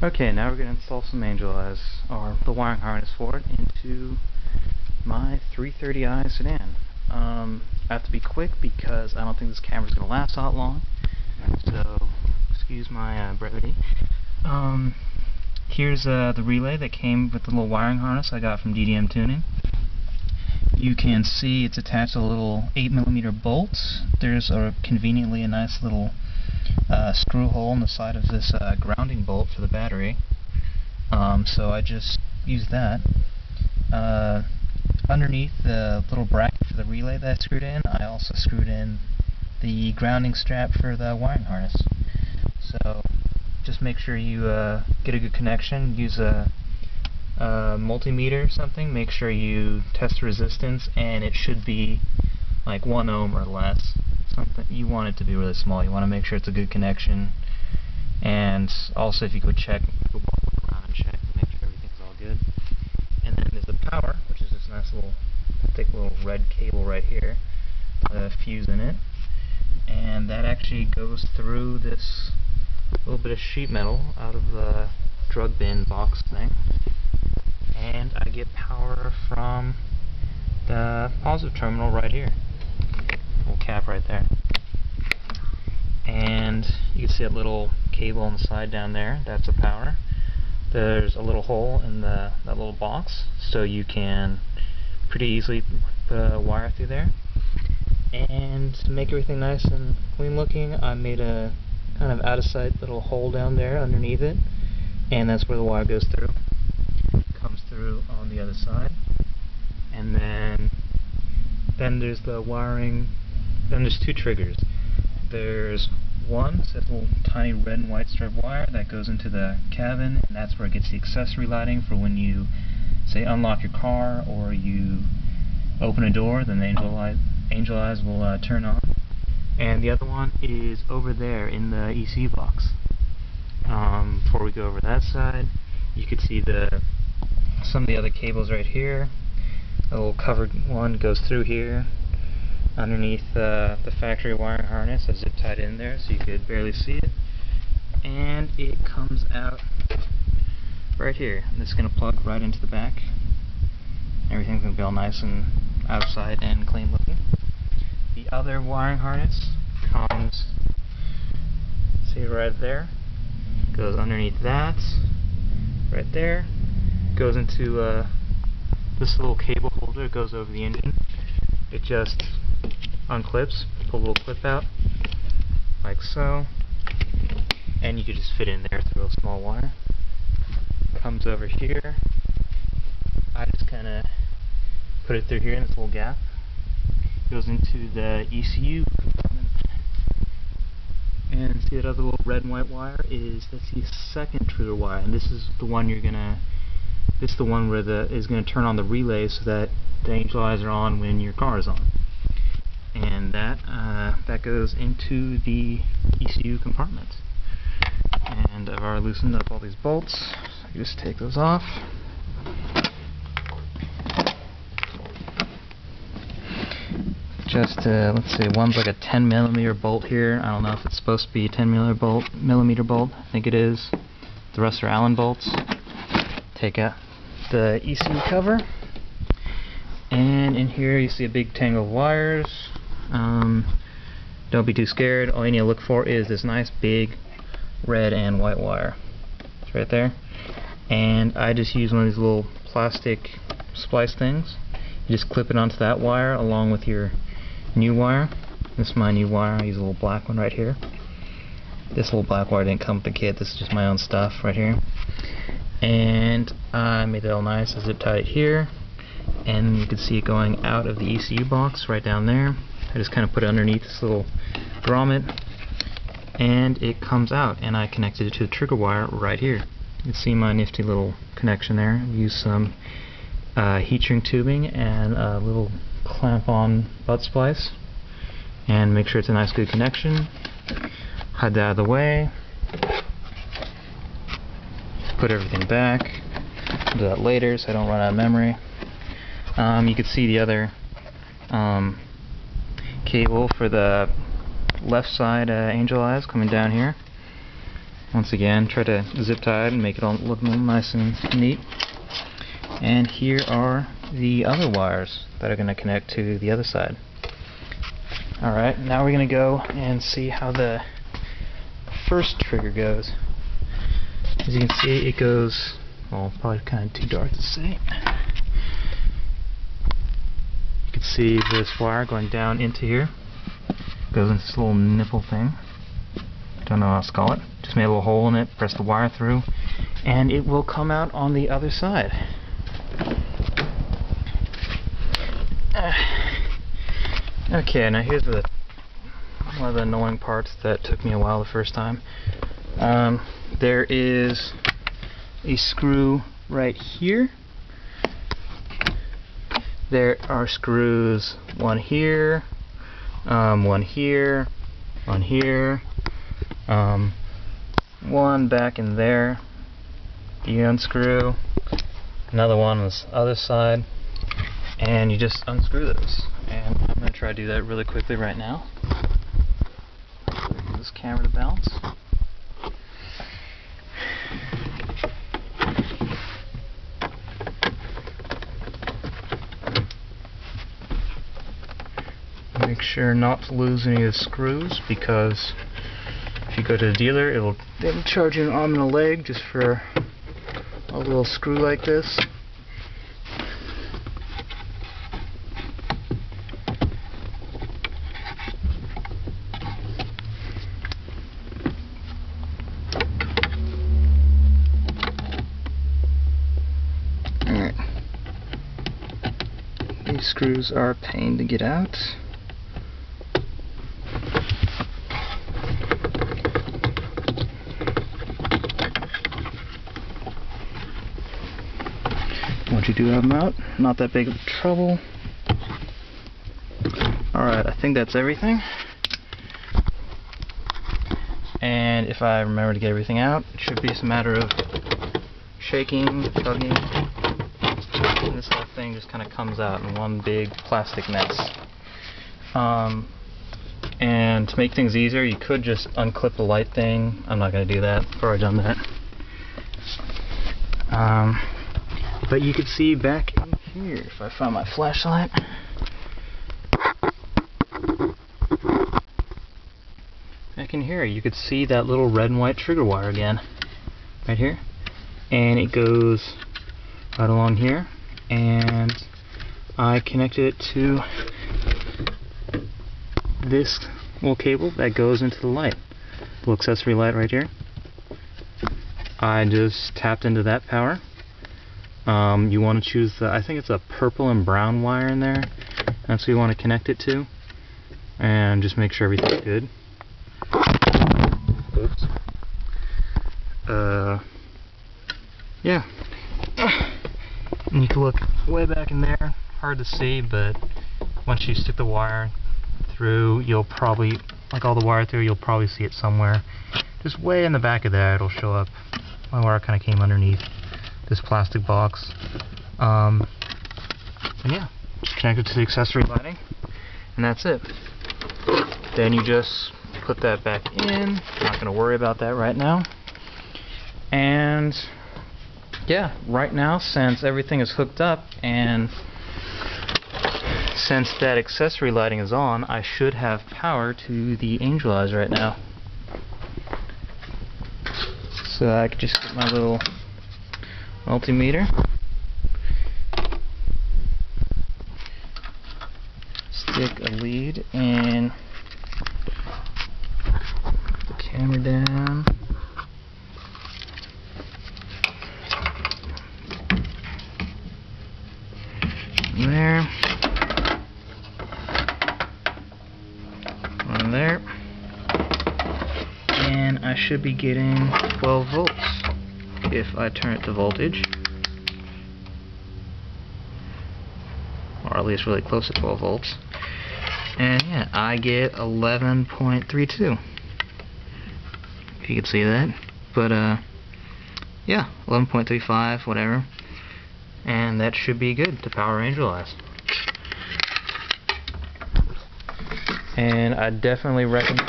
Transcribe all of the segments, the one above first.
Okay, now we're going to install some Angel Eyes, or the wiring harness for it, into my 330i sedan. I have to be quick because I don't think this camera's going to last that long, so excuse my brevity. Here's the relay that came with the little wiring harness I got from DDM Tuning. You can see it's attached to a little 8mm bolt. There's conveniently a nice little screw hole in the side of this grounding bolt for the battery. So I just used that. Underneath the little bracket for the relay that I screwed in, I also screwed in the grounding strap for the wiring harness. So just make sure you get a good connection. Use a multimeter or something. Make sure you test the resistance, and it should be like 1 ohm or less. Something you want it to be really small. You want to make sure it's a good connection. And also, if you could walk around and check to make sure everything's all good. And then there's the power, which is this nice little thick little red cable right here, fuse in it, and that actually goes through this little bit of sheet metal out of the drug bin box thing, and I get power from the positive terminal right here, little cap right there. And you can see that little cable on the side down there, that's the power. There's a little hole in that little box, so you can pretty easily put a wire through there. And to make everything nice and clean looking, I made a kind of out of sight little hole down there underneath it, and that's where the wire goes through. It comes through on the other side, and then there's the wiring. Then there's two triggers. There's one, so that little tiny red and white strip wire that goes into the cabin, and that's where it gets the accessory lighting for when you, say, unlock your car or you open a door, then the Angel Eyes will turn on. And the other one is over there in the ECU box. Before we go over that side, you can see some of the other cables right here. A little covered one goes through here underneath the factory wiring harness. I zip tied in there so you could barely see it, and it comes out right here. And this is going to plug right into the back. Everything's going to be all nice and outside and clean looking. The other wiring harness comes, see right there, goes underneath that, right there, goes into this little cable holder. It goes over the engine. It just unclips, pull a little clip out, like so, and you could just fit in there through a small wire. Comes over here. I just kind of put it through here in this little gap. Goes into the ECU compartment. And see that other little red and white wire that's the second trigger wire, and this is the one this is the one where is gonna turn on the relay so that the Angel Eyes are on when your car is on. And that goes into the ECU compartment. And I've already loosened up all these bolts. So you just take those off. Just let's see, one's like a 10mm bolt here. I don't know if it's supposed to be a 10mm bolt. I think it is. The rest are Allen bolts. Take out the ECU cover, and in here you see a big tangle of wires. Don't be too scared. All you need to look for is this nice big red and white wire. It's right there. And I just use one of these little plastic splice things. You just clip it onto that wire along with your new wire. This is my new wire. I use a little black one right here. This little black wire didn't come with the kit. This is just my own stuff right here. And I made it all nice. I zip tied it here, and you can see it going out of the ECU box right down there. I just kind of put it underneath this little grommet, and it comes out, and I connected it to the trigger wire right here. You can see my nifty little connection there. I used some heat shrink tubing and a little clamp-on butt splice, and make sure it's a nice good connection. Hide that out of the way. Put everything back. I'll do that later so I don't run out of memory. You can see the other cable for the left side Angel Eyes coming down here. Once again, try to zip tie it and make it all look nice and neat. And here are the other wires that are going to connect to the other side. Alright, now we're going to go and see how the first trigger goes. As you can see, it goes, well, probably kind of too dark to see. You can see this wire going down into here. Goes into this little nipple thing. Don't know how else to call it. Just made a little hole in it, press the wire through, and it will come out on the other side. Okay, now here's one of the annoying parts that took me a while the first time. There is a screw right here. There are screws, one here, one here, one here, one back in there. You unscrew, another one on this other side, and you just unscrew those. And I'm going to try to do that really quickly right now. Use this camera to bounce. Make sure not to lose any of the screws, because if you go to the dealer, they'll charge you an arm and a leg just for a little screw like this. Alright. These screws are a pain to get out. Once you do have them out, not that big of trouble. Alright, I think that's everything. And if I remember to get everything out, it should be just a matter of shaking, tugging, and this whole thing just kind of comes out in one big plastic mess. And to make things easier, you could just unclip the light thing. I'm not going to do that. I've already done that. But you can see back in here, if I find my flashlight. Back in here, you could see that little red and white trigger wire again. Right here. And it goes right along here. And I connected it to this little cable that goes into the light. Little accessory light right here. I just tapped into that power. You want to choose I think it's a purple and brown wire in there. That's what you want to connect it to. And just make sure everything's good. Oops. Yeah. And you can look way back in there. Hard to see, but once you stick the wire through, you'll probably, like all the wire through, you'll probably see it somewhere. Just way in the back of there, it'll show up. My wire kind of came underneath this plastic box. And yeah, just connect it to the accessory lighting, and that's it. Then you just put that back in. Not going to worry about that right now. And yeah, right now, since everything is hooked up and since that accessory lighting is on, I should have power to the angel eyes right now. So I could just get my little multimeter, stick a lead, and put the camera down. There. On there. And I should be getting 12 volts if I turn it to voltage. Or at least really close to 12 volts. And yeah, I get 11.32. If you can see that. But yeah, 11.35, whatever. And that should be good to power angel eyes. And I definitely recommend...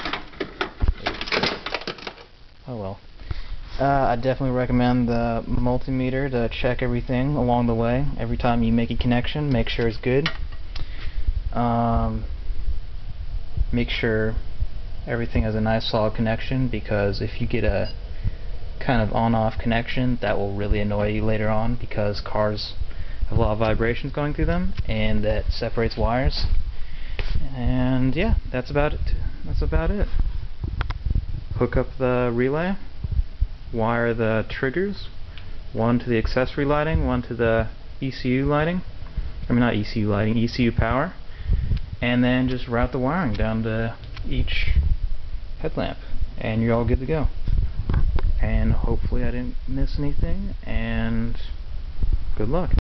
Oh well. I definitely recommend the multimeter to check everything along the way. Every time you make a connection, make sure it's good. Make sure everything has a nice solid connection, because if you get a kind of on-off connection, that will really annoy you later on, because cars have a lot of vibrations going through them, and that separates wires. And yeah, that's about it. Hook up the relay, wire the triggers, one to the accessory lighting, one to the ECU lighting, I mean not ECU lighting, ECU power, and then just route the wiring down to each headlamp, and you're all good to go. And hopefully I didn't miss anything, and good luck.